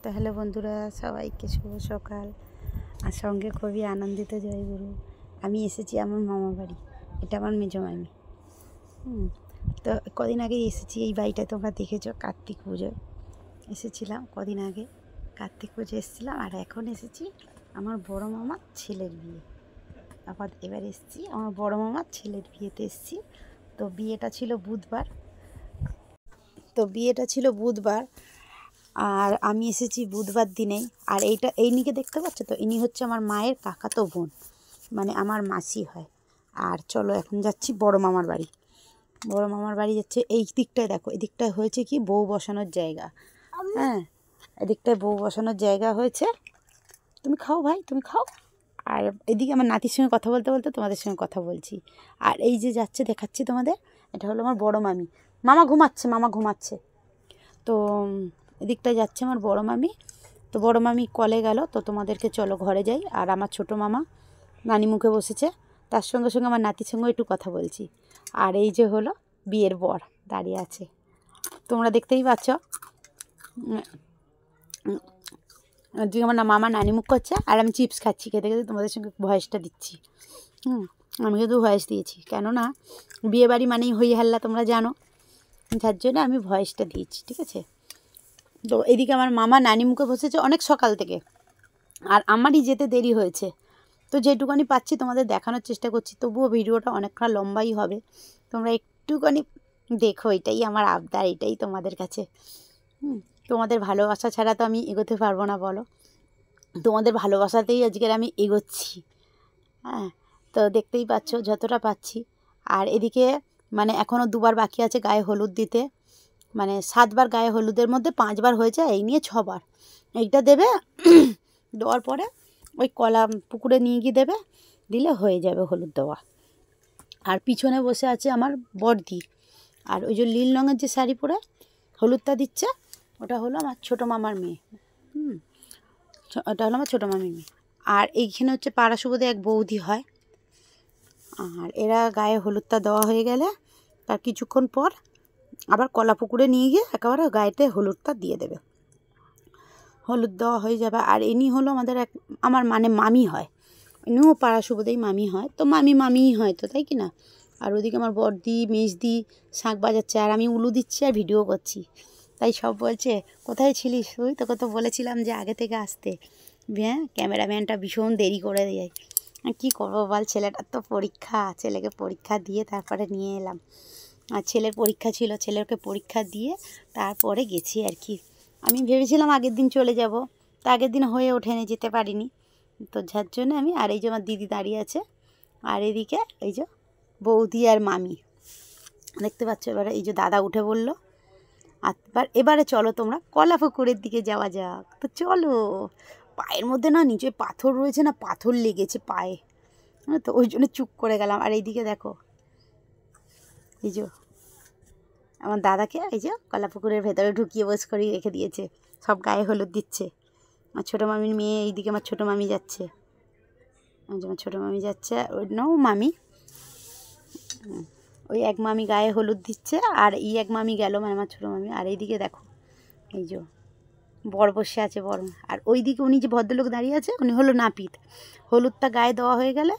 তাহলে বন্ধুরা সবাইকে শুভ সকাল। আর সঙ্গে খুবই আনন্দিত জয়গুরু। আমি এসেছি আমার মামা বাড়ি, এটা আমার মেজো মামি। তো কদিন আগে এসেছি এই বাড়িটা, তোমরা দেখেছো কার্তিক পুজোয় এসেছিলাম। কদিন আগে কার্তিক পুজো এসেছিলাম, আর এখন এসেছি আমার বড় মামার ছেলের বিয়ে। আবার এবার এসেছি আমার বড় মামার ছেলের বিয়েতে এসেছি। তো বিয়েটা ছিল বুধবার, আর আমি এসেছি বুধবার দিনেই। আর এই নিকে দেখতে পাচ্ছ তো, ইনি হচ্ছে আমার মায়ের কাকাতো বোন, মানে আমার মাসি হয়। আর চলো এখন যাচ্ছি বড় মামার বাড়ি। বড় মামার বাড়ি যাচ্ছে। এই দিকটায় দেখো, এদিকটায় হয়েছে কি বউ বসানোর জায়গা। হ্যাঁ, এদিকটায় বউ বসানোর জায়গা হয়েছে। তুমি খাও ভাই, তুমি খাও। আর এদিকে আমার নাতির সঙ্গে কথা বলতে বলতে তোমাদের সঙ্গে কথা বলছি। আর এই যে যাচ্ছে দেখাচ্ছি তোমাদের, এটা হলো আমার বড় মামি। মামা ঘুমাচ্ছে। তো এদিকটায় যাচ্ছে আমার বড় মামি। তো বড় মামি কলে গেল, তো তোমাদেরকে চলো ঘরে যাই। আর আমার ছোট মামা নানি মুখে বসেছে, তার সঙ্গে সঙ্গে আমার নাতির সঙ্গে একটু কথা বলছি। আর এই যে হলো বিয়ের বর দাঁড়িয়ে আছে, তোমরা দেখতেই পাচ্ছ। আমার মামা নানি মুখ করছে, আর আমি চিপস খাচ্ছি। খেতে খেতে তোমাদের সঙ্গে ভয়েসটা দিচ্ছি। আমি কিন্তু ভয়েস দিয়েছি, কেননা বিয়ে বাড়ি মানেই হই হাল্লা, তোমরা জানো, যার জন্য আমি ভয়েসটা দিয়েছি, ঠিক আছে। তো এদিকে আমার মামা নানি মুখে বসেছে অনেক সকাল থেকে, আর আমারই যেতে দেরি হয়েছে। তো যেটুকানি পাচ্ছি তোমাদের দেখানোর চেষ্টা করছি, তবুও ভিডিওটা অনেকটা লম্বাই হবে। তোমরা একটুখানি দেখো, এটাই আমার আবদার, এটাই তোমাদের কাছে। তোমাদের ভালোবাসা ছাড়া তো আমি এগোতে পারবো না, বলো। তোমাদের ভালোবাসাতেই আজকের আমি এগোচ্ছি। হ্যাঁ, তো দেখতেই পাচ্ছ যতটা পাচ্ছি। আর এদিকে মানে এখনও 2বার বাকি আছে গায়ে হলুদ দিতে। মানে 7বার গায়ে হলুদের মধ্যে 5বার হয়েছে, এই নিয়ে 6বার। এইটা দেবে, দেওয়ার পরে ওই কলা পুকুরে নিয়ে গিয়ে দেবে, দিলে হয়ে যাবে হলুদ দেওয়া। আর পিছনে বসে আছে আমার বড়দি। আর ওই যে নীল রঙের যে শাড়ি পরে হলুদটা দিচ্ছে, ওটা হলো আমার ছোটো মামার মেয়ে। ওটা হলো আমার ছোটো মামির মেয়ে। আর এইখানে হচ্ছে পাড়া সুবোধে এক বৌদি হয়। আর এরা গায়ে হলুদটা দেওয়া হয়ে গেলে তার কিছুক্ষণ পর আবার কলা পুকুরে নিয়ে গিয়ে একেবারে গায়েতে হলুদটা দিয়ে দেবে, হলুদ দেওয়া হয়ে যাবে। আর ইনি হলো আমার মানে মামি হয়, ইনিও পাড়া সুবোধেই মামি হয়। তো মামিই হয় তো, তাই কি না। আর ওদিকে আমার বড়দি মেজদি শাঁখ বাজাচ্ছে, আর আমি উলু দিচ্ছি আর ভিডিও করছি। তাই সব বলছে কোথায় ছিলিস তুই, তোকে তো বলেছিলাম যে আগে থেকে আসতে। হ্যাঁ, ক্যামেরাম্যানটা ভীষণ দেরি করে দেয়। কী করবো বল, ছেলেটার তো পরীক্ষা, ছেলেকে পরীক্ষা দিয়ে তারপরে নিয়ে এলাম। আর ছেলের পরীক্ষা ছিল, ছেলেকে পরীক্ষা দিয়ে তারপরে গেছি আর কি। আমি ভেবেছিলাম আগের দিন চলে যাব, তো আগের দিন হয়ে ওঠেনি, যেতে পারিনি। তো যার জন্য আমি, আর এই যে আমার দিদি দাঁড়িয়ে আছে, আর এদিকে এই যে বৌদি আর মামি দেখতে পাচ্ছ। এবারে এই যে দাদা উঠে বলল, আর এবারে চলো তোমরা কলা পুকুরের দিকে যাওয়া যাক। তো চলো, পায়ের মধ্যে না নিচে পাথর রয়েছে, না পাথর লেগেছে পায়ে, তো ওই জন্য চুপ করে গেলাম। আর এইদিকে দেখো, এই যে আমার দাদাকে এই যে কলা পুকুরের ভেতরে ঢুকিয়ে বস করিয়ে রেখে দিয়েছে, সব গায়ে হলুদ দিচ্ছে। আমার ছোটো মামির মেয়ে, এইদিকে আমার ছোটো মামি যাচ্ছে, আমার ছোটো মামি যাচ্ছে, ওই নাও মামি, ওই এক মামি গায়ে হলুদ দিচ্ছে, আর এই এক মামি গেল, মানে আমার ছোটো মামি। আর এইদিকে দেখো এই যে বর বসে আছে, বর। আর ওইদিকে উনি যে ভদ্রলোক দাঁড়িয়ে আছে, উনি হলো নাপিত। হলুদটা গায়ে দেওয়া হয়ে গেলে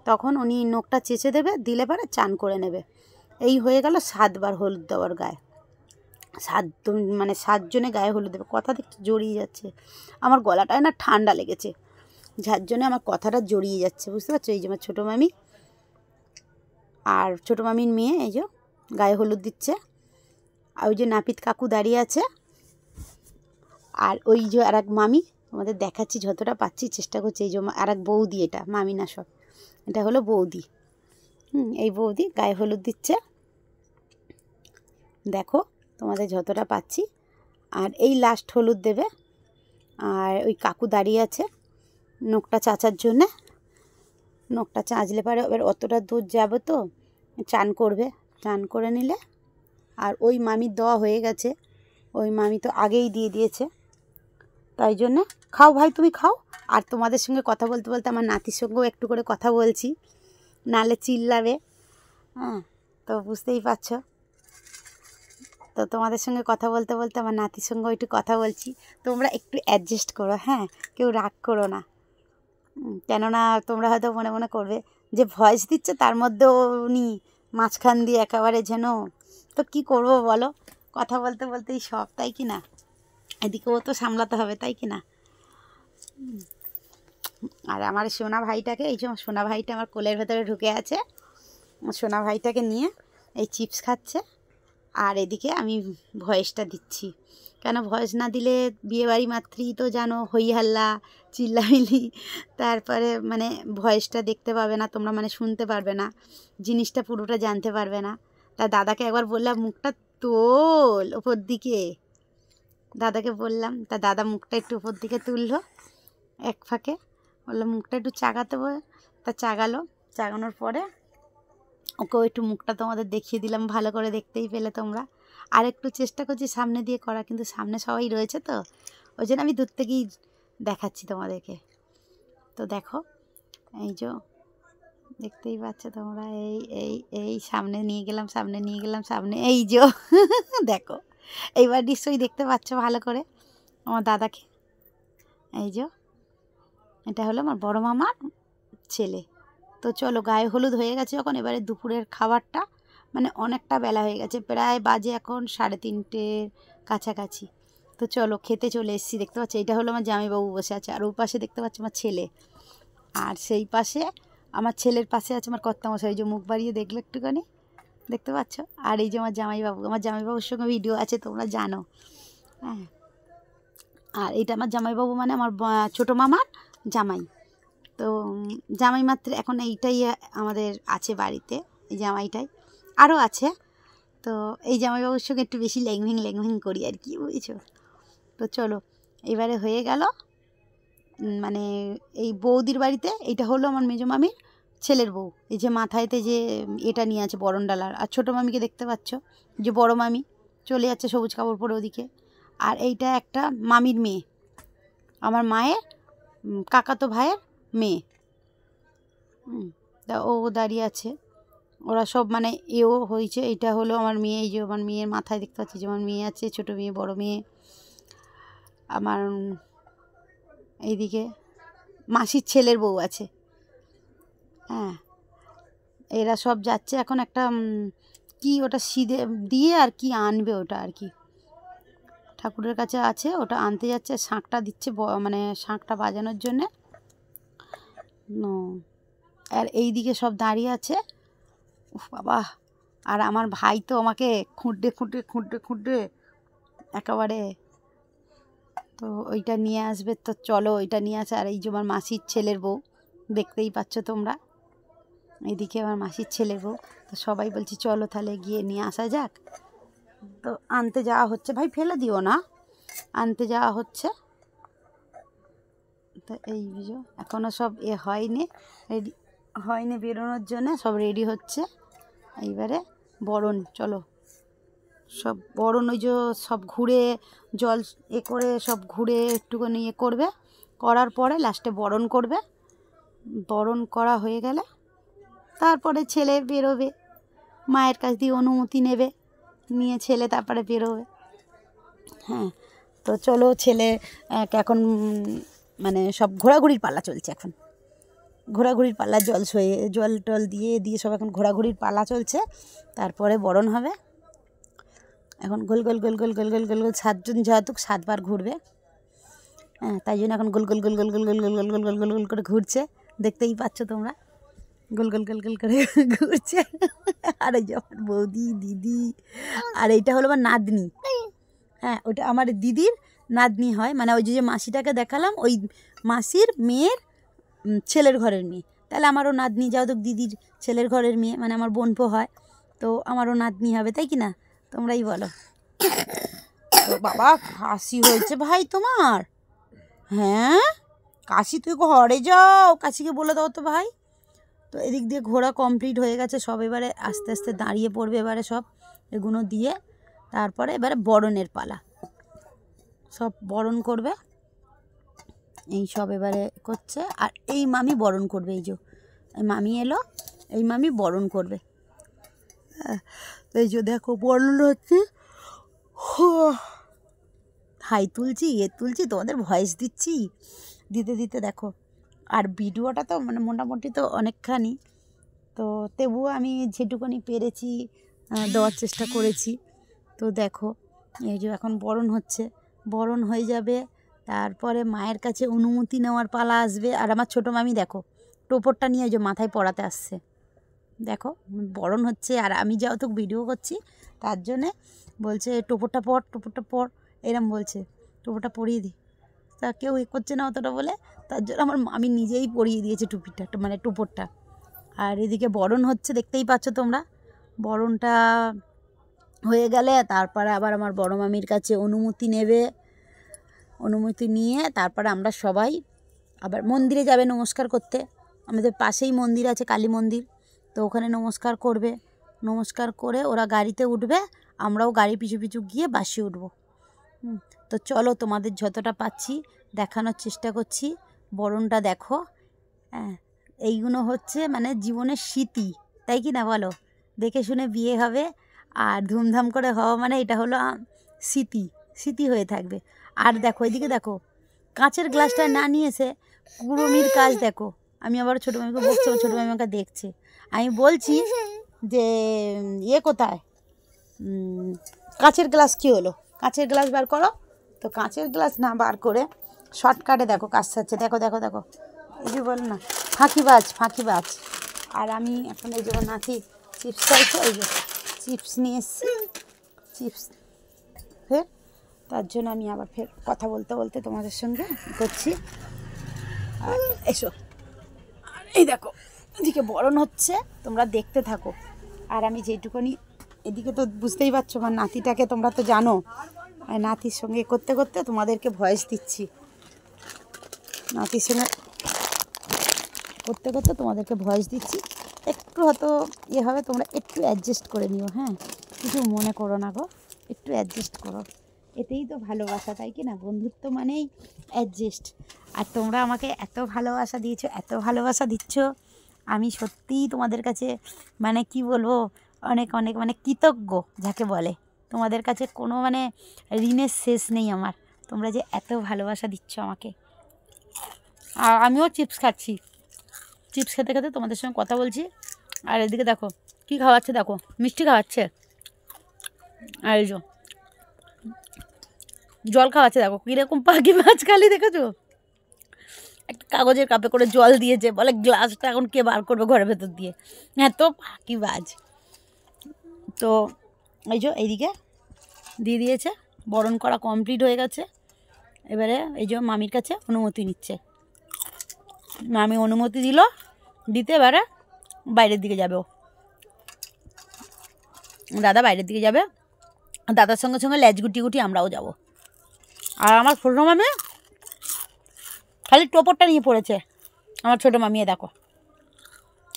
তখন উনি নখটা চেঁচে দেবে, দিলে পরে চান করে নেবে। এই হয়ে গেল 7বার হলুদ দেওয়ার গায়ে। 7 জনে গায়ে হলুদ দেবে। কথা দেখতে জড়িয়ে যাচ্ছে, আমার গলাটায় না ঠান্ডা লেগেছে, যার জন্য আমার কথাটা জড়িয়ে যাচ্ছে, বুঝতে পারছো। এই যে আমার ছোটো মামি আর ছোটো মামির মেয়ে এই যে গায়ে হলুদ দিচ্ছে। আর ওই যে নাপিত কাকু দাঁড়িয়ে আছে। আর ওই যে আর এক মামি, তোমাদের দেখাচ্ছি যতটা পাচ্ছি চেষ্টা করছি। এই যে আর এক বৌদি, এটা মামি না, সব এটা হলো বৌদি। এই বৌদি গায়ে হলুদ দিচ্ছে, দেখো তোমাদের যতটা পাচ্ছি। আর এই লাস্ট হলুদ দেবে। আর ওই কাকু দাঁড়িয়ে আছে নখটা চাচার জন্যে। নখটা চাঁচলে পারে, এবার অতটা দূর যাবে তো চান করবে, চান করে নিলে। আর ওই মামির দেওয়া হয়ে গেছে, ওই মামি তো আগেই দিয়ে দিয়েছে, তাই জন্যে খাও ভাই, তুমি খাও। আর তোমাদের সঙ্গে কথা বলতে বলতে আমার নাতির সঙ্গেও একটু করে কথা বলছি, নাহলে চিল্লাবে। হ্যাঁ, তো বুঝতেই পারছো। তো তো তোমাদের সঙ্গে কথা বলতে বলতে আমার নাতির সঙ্গেও একটু কথা বলছি। তোমরা একটু অ্যাডজাস্ট করো, হ্যাঁ, কেউ রাগ করো না। কেননা তোমরা হয়তো মনে মনে করবে যে ভয়েস দিচ্ছে তার মধ্যেও উনি মাঝখান দিয়ে একেবারে যেন, তো কি করব বলো, কথা বলতে বলতেই সব, তাই কি না? এদিকেও তো সামলাতে হবে, তাই কি না? আর আমার সোনা ভাইটাকে, এই যে সোনা ভাইটা আমার কোলের ভেতরে ঢুকে আছে, সোনা ভাইটাকে নিয়ে এই চিপস খাচ্ছে। আর এদিকে আমি ভয়েসটা দিচ্ছি, কেন ভয়েস না দিলে বিয়েবাড়ি মাত্রই তো জানো হই হাল্লা চিল্লামিলি, তারপরে মানে ভয়েসটা দেখতে পাবে না তোমরা, মানে শুনতে পারবে না, জিনিসটা পুরোটা জানতে পারবে না। তা দাদাকে একবার বললাম মুখটা তোল ওপর দিকে, দাদাকে বললাম, তা দাদা মুখটা একটু উপর দিকে তুললো এক ফাঁকে, বললাম মুখটা একটু চাগাতে বলে, তা চাগালো। চাগানোর পরে ওকেও একটু মুখটা তোমাদের দেখিয়ে দিলাম, ভালো করে দেখতেই পেলে তোমরা। আর একটু চেষ্টা করছি সামনে দিয়ে করা, কিন্তু সামনে সবাই রয়েছে তো ওই জন্য আমি দূর থেকেই দেখাচ্ছি তোমাদেরকে। তো দেখো এই যে দেখতেই পাচ্ছ তোমরা, এই এই এই সামনে নিয়ে গেলাম, সামনে নিয়ে গেলাম, সামনে এই যে দেখো এইবার নিশ্চয়ই দেখতে পাচ্ছ ভালো করে আমার দাদাকে। এই যে এটা হলো আমার বড় মামার ছেলে। তো চলো, গায়ে হলুদ হয়ে গেছে যখন, এবারে দুপুরের খাবারটা, মানে অনেকটা বেলা হয়ে গেছে, প্রায় বাজে এখন 3:30 কাছাকাছি। তো চলো খেতে চলে এসেছি। দেখতে পাচ্ছি এটা হলো আমার জামাইবাবু বসে আছে, আর ওই পাশে দেখতে পাচ্ছি আমার ছেলে, আর সেই পাশে আমার ছেলের পাশে আছে আমার কর্তামশাই, যে মুখ বাড়িয়ে দেখলো একটুখানি, দেখতে পাচ্ছ। আর এই যে আমার জামাইবাবু, আমার জামাইবাবুর সঙ্গে ভিডিও আছে তোমরা জানো, হ্যাঁ। আর এটা আমার জামাইবাবু মানে আমার ছোটো মামার জামাই। তো জামাই মাত্র এখন এইটাই আমাদের আছে বাড়িতে, এই জামাইটাই, আরও আছে। তো এই জামাইবাবুর সঙ্গে একটু বেশি ল্যাংভিং করি আর কি, বুঝেছো। তো চলো এবারে হয়ে গেল, মানে এই বৌদির বাড়িতে, এইটা হলো আমার মেজো মামির ছেলের বউ, এই যে মাথায়তে যে এটা নিয়ে আছে বরণ ডালার। আর ছোটো মামিকে দেখতে পাচ্ছ, যে বড় মামি চলে যাচ্ছে সবুজ কাপড় পরে ওদিকে। আর এইটা একটা মামির মেয়ে, আমার মায়ের কাকাতো ভাইয়ের মেয়ে, তা ও দাঁড়িয়ে আছে। ওরা সব মানে এও হয়েছে, এটা হলো আমার মেয়ে, এই যে আমার মেয়ের মাথায় দেখতে পাচ্ছি যে আমার মেয়ে আছে, ছোটো মেয়ে বড় মেয়ে। আমার এইদিকে মাসির ছেলের বউ আছে, হ্যাঁ। এরা সব যাচ্ছে এখন একটা কি ওটা সিঁদে দিয়ে আর কি আনবে, ওটা আর কি ঠাকুরের কাছে আছে, ওটা আনতে যাচ্ছে, শাঁখটা দিচ্ছে, মানে শাঁখটা বাজানোর জন্যে। আর এই দিকে সব দাঁড়িয়ে আছে, উফ বাবা। আর আমার ভাই তো আমাকে খুঁটে একেবারে, তো ওইটা নিয়ে আসবে, তো চলো ওইটা নিয়ে আসে। আর এই যে আমার মাসির ছেলের বউ, দেখতেই পাচ্ছ তোমরা, এইদিকে আমার মাসির ছেলের বউ। তো সবাই বলছি চলো তাহলে গিয়ে নিয়ে আসা যাক। তো আনতে যাওয়া হচ্ছে, ভাই ফেলে দিও না, আনতে যাওয়া হচ্ছে। তো এই বুঝো এখনও সব হয়নি, রেডি হয়নি বেরোনোর জন্যে, সব রেডি হচ্ছে। এইবারে বরণ, চলো সব বরণ, ওই যে সব ঘুরে জল করে সব ঘুরে একটুখানি করবে, করার পরে লাস্টে বরণ করবে। বরণ করা হয়ে গেলে তারপরে ছেলে বেরোবে, মায়ের কাছ দিয়ে অনুমতি নেবে, নিয়ে ছেলে তারপরে বেরোবে, হ্যাঁ। তো চলো ছেলে এখন মানে সব ঘোরাঘুরির পালা চলছে, এখন ঘোরাঘুরির পালা, জল টল দিয়ে সব এখন ঘোরাঘুরির পালা চলছে। তারপরে বরণ হবে, এখন গোল গোল 7জন যেহেতু 7বার ঘুরবে, হ্যাঁ, তাই জন্য এখন গোল গোল করে ঘুরছে, দেখতেই পাচ্ছ তোমরা, গোল করে ঘুরছে। আর এই যে আমার বৌদি দিদি, আর এইটা হলো আমার নাতনি, হ্যাঁ, ওটা আমার দিদির নাতনি হয়, মানে ওই যে মাসিটাকে দেখালাম ওই মাসির মেয়ের ছেলের ঘরের মেয়ে, তাহলে আমারও নাতনি, যেহেতু দিদির ছেলের ঘরের মেয়ে, মানে আমার বোনপো হয়, তো আমারও নাতনি হবে, তাই কি না, তোমরাই বলো। তো বাবা কাশি হয়েছে ভাই তোমার, হ্যাঁ কাশি, তুই ঘরে যাও, কাশিকে বলে দাও তো ভাই। তো এদিক দিয়ে ঘোরা কমপ্লিট হয়ে গেছে সব, এবারে আস্তে আস্তে দাঁড়িয়ে পড়বে, এবারে সব এগুলো দিয়ে তারপরে এবারে বরণের পালা, সব বরণ করবে, এই সব এবারে করছে। আর এই মামি বরণ করবে, এই যে এই মামি এলো, এই মামি বরণ করবে। তো এই যে দেখো বরণ হচ্ছে, হাই তুলছি তুলছি তোমাদের ভয়েস দিচ্ছি, দিতে দিতে দেখো। আর ভিডিওটা তো মানে মোটামুটি তো অনেকখানি, তো তবুও আমি যেটুকুনি পেরেছি দেওয়ার চেষ্টা করেছি। তো দেখো এই যে এখন বরণ হচ্ছে, বরণ হয়ে যাবে, তারপরে মায়ের কাছে অনুমতি নেওয়ার পালা আসবে। আর আমার ছোটো মামি দেখো টোপরটা নিয়ে এই যে মাথায় পরাতে আসছে, দেখো বরণ হচ্ছে। আর আমি যেহেতু ভিডিও করছি তার জন্যে বলছে টোপরটা পর এরম বলছে, টোপরটা পরিয়ে দিই। তা কেউ করছে না অতটা বলে, তার জন্য আমার আমি নিজেই পরিয়ে দিয়েছি টুপিটা, মানে টোপরটা। আর এদিকে বরণ হচ্ছে, দেখতেই পাচ্ছ তোমরা। বরণটা হয়ে গেলে তারপরে আবার আমার বড় মামির কাছে অনুমতি নেবে, অনুমতি নিয়ে তারপরে আমরা সবাই আবার মন্দিরে যাবে নমস্কার করতে। আমাদের পাশেই মন্দির আছে, কালী মন্দির, তো ওখানে নমস্কার করবে। নমস্কার করে ওরা গাড়িতে উঠবে, আমরাও গাড়ি পিছু পিছু গিয়ে বাসে উঠবো। তো চলো তোমাদের যতটা পাচ্ছি দেখানোর চেষ্টা করছি। বরণটা দেখো, হ্যাঁ এইগুলো হচ্ছে মানে জীবনের স্মৃতি, তাই কি না বলো? দেখে শুনে বিয়ে হবে আর ধুমধাম করে হওয়া মানে এটা হলো স্মৃতি, স্মৃতি হয়ে থাকবে। আর দেখো এদিকে দেখো কাঁচের গ্লাসটা না নিয়েছে, কুড়মির কাজ দেখো। আমি আবার ছোটো মামিকে বলছি, ছোটো মামি আমাকে দেখছে। আমি বলছি যে কোথায় কাঁচের গ্লাস, কী হলো কাঁচের গ্লাস বার করো। তো কাঁচের গ্লাস না বার করে শর্টকাটে দেখো কাজ সারছে, দেখো দেখো দেখো, এই যে বলো না ফাঁকিবাজ। আর আমি এখন এই যে নাতি চিপস চাইছে, এই যে চিপস নিয়ে এসছি, চিপস ফের তার জন্য আমি আবার ফের কথা বলতে বলতে তোমাদের সঙ্গে করছি। আর এসো, এই দেখো এদিকে বরণ হচ্ছে, তোমরা দেখতে থাকো। আর আমি যেটুকুনি এদিকে তো বুঝতেই পারছো, আমার নাতিটাকে তোমরা তো জানো, আর নাতির সঙ্গে করতে করতে তোমাদেরকে ভয়েস দিচ্ছি, নাতির সঙ্গে করতে করতে তোমাদেরকে ভয়েস দিচ্ছি। একটু হয়তো হবে, তোমরা একটু অ্যাডজাস্ট করে নিও, হ্যাঁ কিছু মনে করো না গো, একটু অ্যাডজাস্ট করো। এতেই তো ভালোবাসা, তাই কি না? বন্ধুত্ব মানেই অ্যাডজাস্ট। আর তোমরা আমাকে এত ভালোবাসা দিয়েছো, এত ভালোবাসা দিচ্ছ, আমি সত্যিই তোমাদের কাছে মানে কি বলবো, অনেক অনেক মানে কৃতজ্ঞ যাকে বলে। তোমাদের কাছে কোনো মানে ঋণের শেষ নেই আমার, তোমরা যে এত ভালোবাসা দিচ্ছ আমাকে। আর আমিও চিপস খাচ্ছি, চিপস খেতে খেতে তোমাদের সঙ্গে কথা বলছি। আর এদিকে দেখো কী খাওয়াচ্ছে, দেখো মিষ্টি খাওয়াচ্ছে, আর এই জল খাওয়াচ্ছে, দেখো কীরকম পাখি মাছ খালি দেখেছো, একটা কাগজের কাপে করে জল দিয়েছে, বলে গ্লাসটা এখন কে বার করবে ঘরের ভেতর দিয়ে, এত ফাঁকিবাজ। তো এই যে এইদিকে দিয়ে দিয়েছে, বরণ করা কমপ্লিট হয়ে গেছে। এবারে এই যে মামির কাছে অনুমতি নিচ্ছে, মামি অনুমতি দিতে এবারে বাইরের দিকে যাবে, ও দাদা বাইরের দিকে যাবে, দাদার সঙ্গে সঙ্গে ল্যাজ গুটি গুটি আমরাও যাব। আর আমার ছোটো মামি খালি টোপরটা নিয়ে পড়েছে, আমার ছোটো মামি দেখো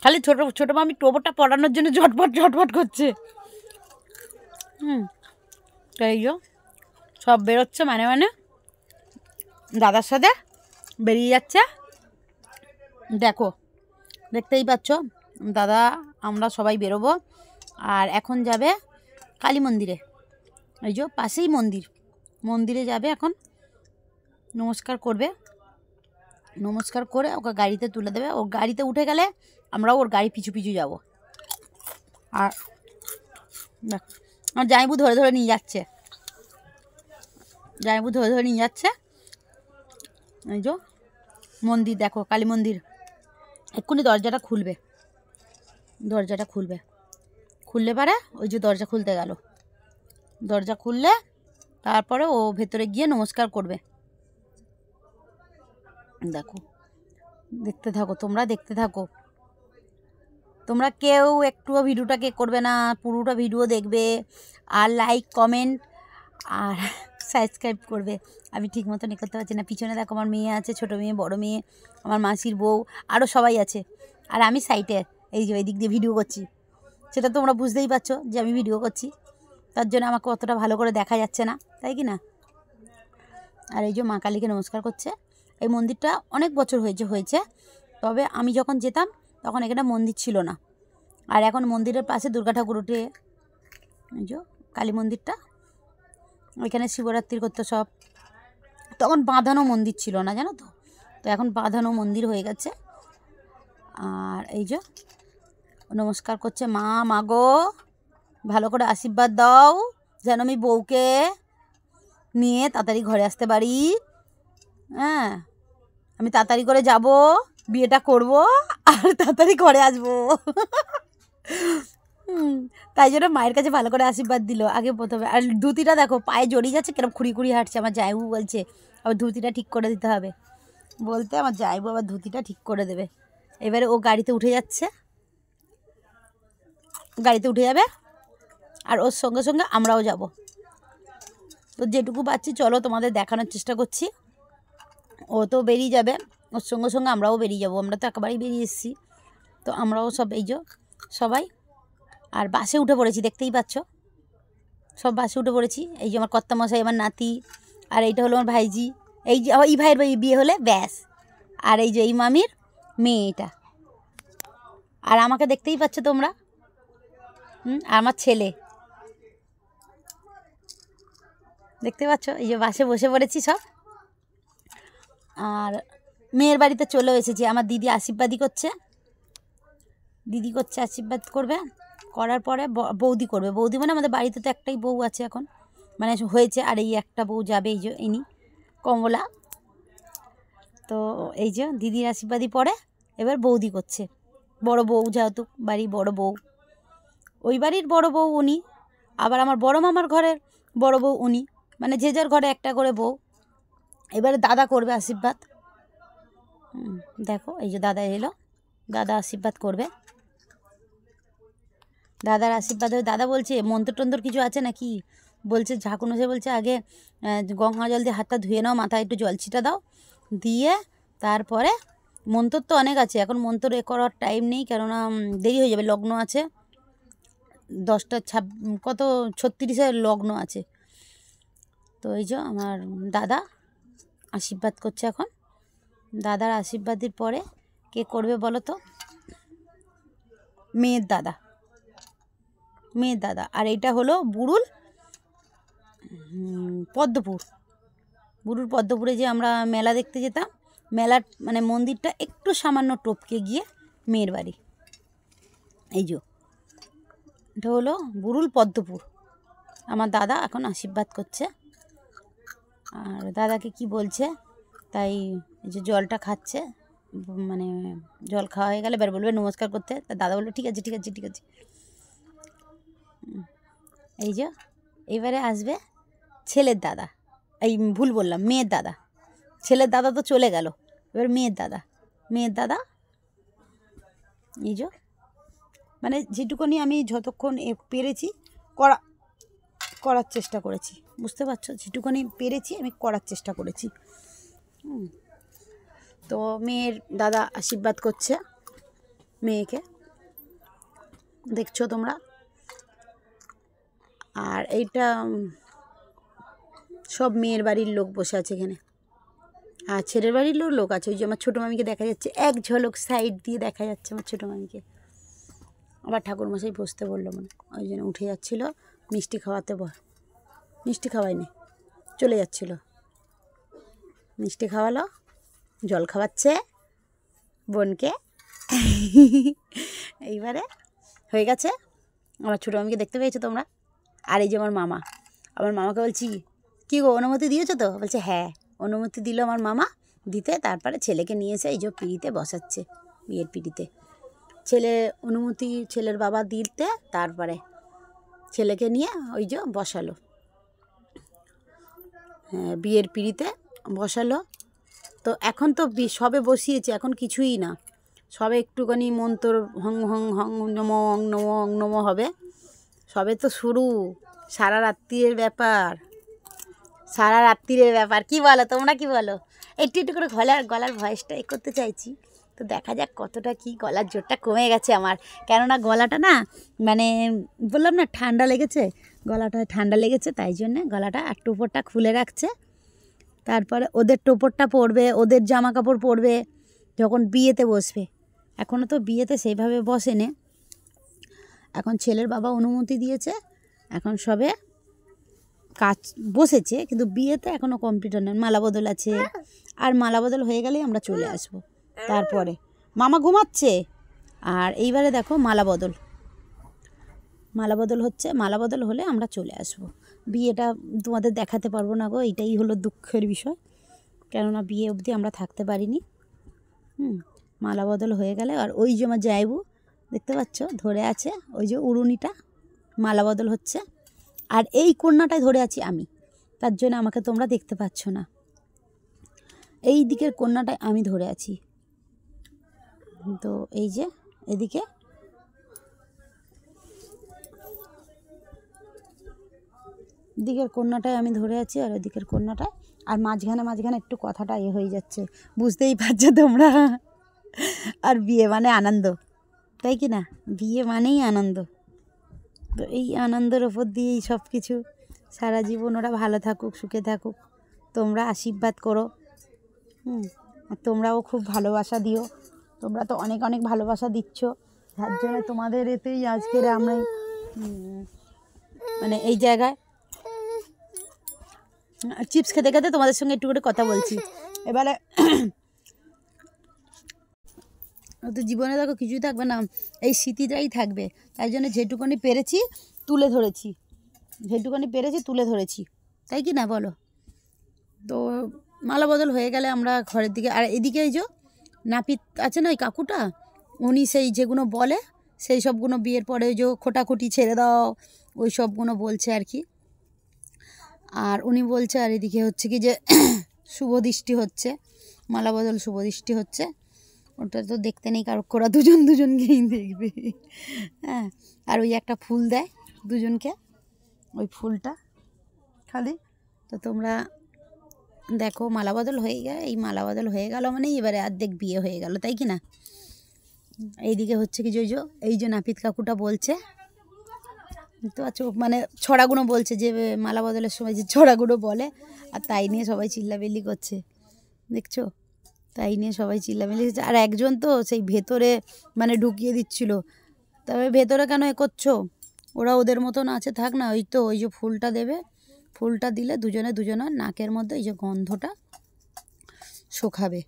খালি ছোটো মামি টোপরটা পরানোর জন্য ঝটপট করছে। তো এই সব বেরোচ্ছে মানে দাদার সাথে বেরিয়ে যাচ্ছে, দেখো দেখতেই পাচ্ছ দাদা আমরা সবাই বেরোবো। আর এখন যাবে কালী মন্দিরে, এই যে পাশেই মন্দিরে যাবে, এখন নমস্কার করবে, নমস্কার করে ওকে গাড়িতে তুলে দেবে। ও গাড়িতে উঠে গেলে আমরাও ওর গাড়ি পিছু পিছু যাব। আর আমার জামাইবু ধরে ধরে নিয়ে যাচ্ছে, এই যে মন্দির দেখো, কালী মন্দির। এক্ষুনি দরজাটা খুললে পারে, ওই যে দরজা খুলতে গেল, দরজা খুললে তারপরে ও ভেতরে গিয়ে নমস্কার করবে। দেখো দেখতে থাকো, তোমরা দেখতে থাকো, তোমরা কেউ একটুও ভিডিওটাকে করবে না, পুরোটা ভিডিও দেখবে আর লাইক কমেন্ট আর সাবস্ক্রাইব করবে। আমি ঠিক মতন করতে পারছি না, পিছনে দেখো আমার মেয়ে আছে, ছোটো মেয়ে, বড় মেয়ে, আমার মাসির বউ, আরও সবাই আছে। আর আমি সাইডে এই যে এই দিক দিয়ে ভিডিও করছি, সেটা তোমরা বুঝতেই পারছো যে আমি ভিডিও করছি, তার জন্য আমাকে অতটা ভালো করে দেখা যাচ্ছে না, তাই কি না? আর এই যে মা কালীকে নমস্কার করছে। এই মন্দিরটা অনেক বছর হয়েছে, তবে আমি যখন যেতাম তখন এখানে মন্দির ছিল না। আর এখন মন্দিরের পাশে দুর্গা ঠাকুর উঠে, এই যে কালী মন্দিরটা ওইখানে শিবরাত্রি করতো সব। তখন বাঁধানো মন্দির ছিল না, জানো তো, তো এখন বাঁধানো মন্দির হয়ে গেছে। আর এই যে নমস্কার করছে, মা মাগো ভালো করে আশীর্বাদ দাও যেন আমি বউকে নিয়ে তাড়াতাড়ি ঘরে আসতে পারি। হ্যাঁ, আমি তাড়াতাড়ি করে যাব, বিয়েটা করব আর তাড়াতাড়ি ঘরে আসবো। তাই জন্য মায়ের কাছে ভালো করে আশীর্বাদ দিল আগে প্রথমে। আর ধুতিটা দেখো পায়ে জড়িয়ে যাচ্ছে, কেরম খুঁড়ি খুঁড়ি হাঁটছে। আমার জামাইবু বলছে আবার ধুতিটা ঠিক করে দিতে হবে, বলতে আমার জামাইবু আবার ধুতিটা ঠিক করে দেবে। এবারে ও গাড়িতে উঠে যাচ্ছে, গাড়িতে উঠে যাবে আর ওর সঙ্গে সঙ্গে আমরাও যাব। তো যেটুকু পাচ্ছি চলো তোমাদের দেখানোর চেষ্টা করছি। ও তো বেরিয়ে যাবে, ওর সঙ্গে সঙ্গে আমরাও বেরিয়ে যাব। আমরা তো একেবারেই বেরিয়ে এসেছি, তো আমরাও সব এই যে সবাই আর বাসে উঠে পড়েছি, দেখতেই পাচ্ছ সব বাসে উঠে পড়েছি। এই যে আমার কর্তামশাই, আমার নাতি, আর এইটা হলো আমার ভাইজি। এই যে এই ভাইয়ের বিয়ে হলে ব্যাস। আর এই যে এই মামির মেয়ে এটা। আর আমাকে দেখতেই পাচ্ছ তোমরা, আর আমার ছেলে দেখতে পাচ্ছ। এই যে বাসে বসে পড়েছি সব। আর মেয়ের বাড়িতে চলেও এসেছি। আমার দিদি আশীর্বাদই করছে, দিদি করছে আশীর্বাদ করবে, করার পরে বৌদি করবে। বৌদি মানে আমাদের বাড়িতে তো একটাই বউ আছে এখন, মানে হয়েছে। আর এই একটা বউ যাবে, এই যে ইনি কমলা। তো এই যে দিদির আশীর্বাদই পরে এবার বৌদি করছে। বড় বউ যেহেতু বাড়ি বড় বউ, ওই বাড়ির বড় বউ উনি, আবার আমার বড় মামার ঘরের বড় বউ উনি, মানে যে যার ঘরে একটা করে বউ। এবারে দাদা করবে আশীর্বাদ। দেখো এই যে দাদা এলো, দাদা আশীর্বাদ করবে। দাদার আশীর্বাদ হয়ে দাদা বলছে মন্ত্র টন্ত্র কিছু আছে নাকি, বলছে ঝাঁকুন এসে বলছে আগে গঙ্গা জল দিয়ে হাতটা ধুয়ে নাও, মাথায় একটু জল ছিটা দাও, দিয়ে তারপরে মন্ত্র তো অনেক আছে, এখন মন্ত্র করার টাইম নেই, কেননা দেরি হয়ে যাবে, লগ্ন আছে 10টা 36 লগ্ন আছে। তো এই যে আমার দাদা আশীর্বাদ করছে এখন। দাদার আশীর্বাদের পরে কে করবে বলো তো? মেয়ের দাদা, মেয়ের দাদা। আর এইটা হলো বুড়ুল পদ্মপুর, বুড়ুল পদ্মপুরে যে আমরা মেলা দেখতে যেতাম, মেলার মানে মন্দিরটা একটু সামান্য টপকে গিয়ে মেয়ের বাড়ি। এই যে এটা হলো বুড়ুল পদ্মপুর। আমার দাদা এখন আশীর্বাদ করছে। আর দাদাকে কি বলছে, তাই এই যে জলটা খাচ্ছে, মানে জল খাওয়া হয়ে গেলে এবার বলবে নমস্কার করতে। তা দাদা বলবে ঠিক আছে ঠিক আছে ঠিক আছে। এই যে এবারে আসবে ছেলের দাদা, এই ভুল বললাম, মেয়ের দাদা। ছেলের দাদা তো চলে গেল, এবার মেয়ের দাদা। মেয়ের দাদা এই যে মানে যেটুকুনি আমি যতক্ষণ পেরেছি করার চেষ্টা করেছি, বুঝতে পারছো, যেটুকুনি পেরেছি আমি করার চেষ্টা করেছি। তো মেয়ের দাদা আশীর্বাদ করছে মেয়েকে, দেখছো তোমরা। আর এইটা সব মেয়ের বাড়ির লোক বসে আছে এখানে, আর ছেলের বাড়ির লোক আছে। ওই যে আমার ছোটো মামিকে দেখা যাচ্ছে, এক ঝলক সাইড দিয়ে দেখা যাচ্ছে আমার ছোটো মামিকে। আবার ঠাকুরমশাই বসতে বললো, মানে ওই জন্য উঠে যাচ্ছিলো মিষ্টি খাওয়াতে। মিষ্টি খাওয়ায়নি, চলে যাচ্ছিলো, মিষ্টি খাওয়ালো, জল খাওয়াচ্ছে বোনকে। এইবারে হয়ে গেছে। আমার ছোটো মামিকে দেখতে পেয়েছো তোমরা। আর এই যে আমার মামা, আমার মামাকে বলছি কী গো অনুমতি দিয়েছো তো? বলছে হ্যাঁ অনুমতি দিল আমার মামা দিতে। তারপরে ছেলেকে নিয়ে এসে এই যে পিঁড়িতে বসাচ্ছে, বিয়ের পিঁড়িতে। ছেলে অনুমতি ছেলের বাবা দিতে তারপরে ছেলেকে নিয়ে ওই যে বসালো, হ্যাঁ বিয়ের পিঁড়িতে বসালো। তো এখন তো সবে বসিয়েছে, এখন কিছুই না, সবে একটুখানি মন্ত্র হং হং হং নমো অং নমো অং নমো হবে, সবে তো শুরু। সারা রাত্রির ব্যাপার, সারা রাত্রির ব্যাপার। কি বলো তোমরা, কি বলো? একটু একটু করে গলার ভয়েসটা করতে চাইছি, তো দেখা যাক কতটা কি। গলার জোরটা কমে গেছে আমার, কেননা গলাটা না মানে বললাম না ঠান্ডা লেগেছে, গলাটা ঠান্ডা লেগেছে, তাই জন্যে গলাটা আর টোপরটা খুলে রাখছে। তারপরে ওদের টোপরটা পরবে, ওদের জামা কাপড় পরবে যখন বিয়েতে বসবে। এখনও তো বিয়েতে সেইভাবে বসেনে, এখন ছেলের বাবা অনুমতি দিয়েছে, এখন সবে কাজ বসেছে, কিন্তু বিয়েতে এখনও কমপ্লিট হয় না, মালা বদল আছে। আর মালা বদল হয়ে গেলেই আমরা চলে আসব। তারপরে মামা ঘুমাচ্ছে। আর এইবারে দেখো মালা বদল হচ্ছে। মালা বদল হলে আমরা চলে আসব। বিয়েটা তোমাদের দেখাতে পারবো না গো, এইটাই হলো দুঃখের বিষয়, কেননা বিয়ে অবধি আমরা থাকতে পারিনি। মালা বদল হয়ে গেলে, আর ওই যে আমার জায়বু দেখতে পাচ্ছ ধরে আছে, ওই যে উড়ুনিটা মালা বদল হচ্ছে। আর এই কন্যাটায় ধরে আছি আমি, তার জন্য আমাকে তোমরা দেখতে পাচ্ছ না। এই দিকের কন্যাটায় আমি ধরে আছি। তো এই যে এদিকে দিকের কন্যাটায় আমি ধরে আছি, আর ওইদিকের কন্যাটায়, আর মাঝখানে একটু কথাটা হয়ে যাচ্ছে, বুঝতেই পারছো তোমরা। আর বিয়ে মানে আনন্দ, তাই কি না? বিয়ে মানেই আনন্দ। তো এই আনন্দের ওপর দিয়েই সব কিছু, সারা জীবন ওরা ভালো থাকুক, সুখে থাকুক, তোমরা আশীর্বাদ করো। আর তোমরাও খুব ভালোবাসা দিও। তোমরা তো অনেক অনেক ভালোবাসা দিচ্ছ, যার জন্য তোমাদের এতেই আজকের আমরা মানে এই জায়গায় চিপস খেতে খেতে তোমাদের সঙ্গে একটু করে কথা বলছি। এবারে তো জীবনে দেখো কিছুই থাকবে না, এই স্মৃতিটাই থাকবে। তাই জন্য যেটুকুনি পেরেছি তুলে ধরেছি, তাই কি না বলো? তো মালা বদল হয়ে গেলে আমরা ঘরের দিকে, আর এদিকে এই যে নাপিত আছে না, ওই কাকুটা, উনি সেই যেগুলো বলে সেই সবগুলো বিয়ের পরে ওই যে খোটাখুটি ছেড়ে দাও, ওই সবগুলো বলছে আর কি। আর উনি বলছে, আর এদিকে হচ্ছে কি যে শুভ দৃষ্টি হচ্ছে, মালা বদল শুভ দৃষ্টি হচ্ছে। ওটা তো দেখতে নেই কারো, ওরা দুজনকেই দেখবে। হ্যাঁ, আর ওই একটা ফুল দেয় দুজনকে, ওই ফুলটা খালি। তো তোমরা দেখো মালা বদল হয়ে গেল, এই মালা বদল হয়ে গেল মানে এবারে অর্ধেক বিয়ে হয়ে গেল, তাই কি না? এইদিকে হচ্ছে কি যে এই যে নাপিত কাকুটা বলছে তো, আচ্ছা মানে ছড়াগুলো বলছে, যে মালা বদলের সময় যে ছড়াগুলো বলে, আর তাই নিয়ে সবাই চিল্লামিল্লি করছে, দেখছো? তাই নিয়ে সবাই চিল্লামিল্লি করছে। আর একজন তো সেই ভেতরে মানে ঢুকিয়ে দিচ্ছিল, তবে ভেতরে কেন করছো, ওরা ওদের মতন আছে, থাক না। ওই তো ওই যে ফুলটা দেবে, ফুলটা দিলে দুজনের নাকের মধ্যে এই যে গন্ধটা শুকাবে,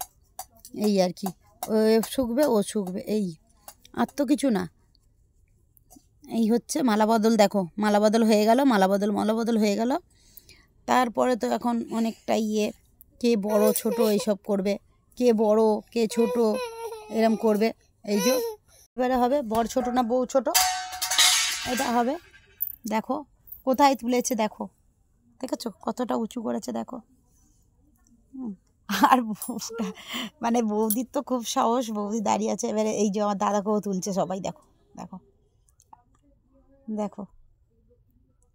এই আর কি। ও শুকবে এই, আর তো কিছু না। এই হচ্ছে মালা বদল। দেখো মালা বদল হয়ে গেল, মালা বদল হয়ে গেল। তারপরে তো এখন অনেকটা কে বড় ছোট এইসব করবে, কে বড় কে ছোট এরম করবে। এই যে এবারে হবে বর ছোট না বউ ছোট, এটা হবে। দেখো কোথায় তুলেছে, দেখেছো কতটা উঁচু করেছে, দেখো। আর মানে বৌদির তো খুব সাহস, বৌদি দাঁড়িয়ে আছে। এবারে এই যে আমার দাদাকেও তুলছে সবাই, দেখো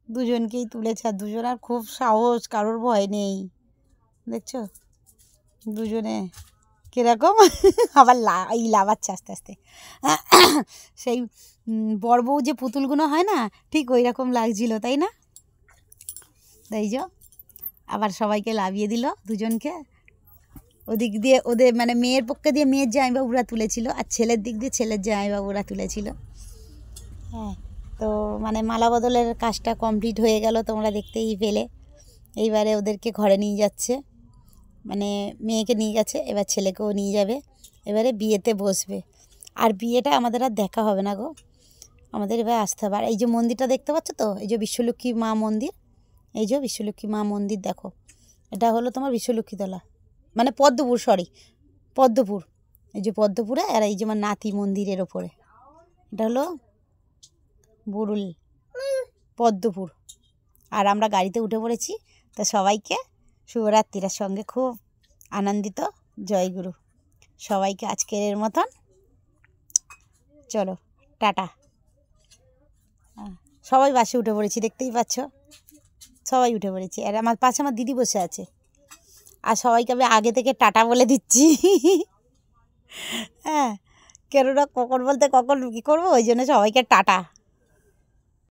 দুজনকেই তুলেছে, আর দুজনের খুব সাহস, কারোর ভয় নেই, দেখছো দুজনে কিরকম আবার লাভাচ্ছে আস্তে আস্তে। সেই বর বউ যে পুতুলগুলো হয় না, ঠিক ওই রকম লাগছিল, তাই না? তাই যে আবার সবাইকে লাভিয়ে দিল দুজনকে। ওদিক দিয়ে ওদের মানে মেয়ের পক্ষে দিয়ে মেয়ের জামাইবাবুরা তুলেছিল, আর ছেলের দিক দিয়ে ছেলের জামাইবাবুরা তুলেছিল। হ্যাঁ, তো মানে মালা বদলের কাজটা কমপ্লিট হয়ে গেল, তোমরা দেখতেই পেলে। এইবারে ওদেরকে ঘরে নিয়ে যাচ্ছে, মানে মেয়েকে নিয়ে গেছে, এবার ছেলেকেও নিয়ে যাবে, এবারে বিয়েতে বসবে। আর বিয়েটা আমাদের আর দেখা হবে না গো, আমাদের এবার আসতে হবে। আর এই যে মন্দিরটা দেখতে পাচ্ছ তো, এই যে বিশ্বলক্ষ্মী মা মন্দির, এই যে বিশ্বলক্ষ্মী মা মন্দির, দেখো এটা হলো তোমার বিশ্বলক্ষ্মীতলা, মানে পদ্মপুর, এই যে পদ্মপুরে। আর এই যে আমার নাতি মন্দিরের ওপরে, এটা হলো বুরুল পদ্মপুর। আর আমরা গাড়িতে উঠে পড়েছি। তো সবাইকে শুভরাত্রির সঙ্গে খুব আনন্দিত, জয়গুরু সবাইকে আজকের মতন, চলো টাটা। সবাই বাসে উঠে পড়েছি, দেখতেই পাচ্ছ সবাই উঠে পড়েছি। আর আমার পাশে আমার দিদি বসে আছে, আর সবাইকে আমি আগে থেকে টাটা বলে দিচ্ছি। হ্যাঁ, কেননা কখন বলতে কখন কী করবো, ওই জন্য সবাইকে টাটা।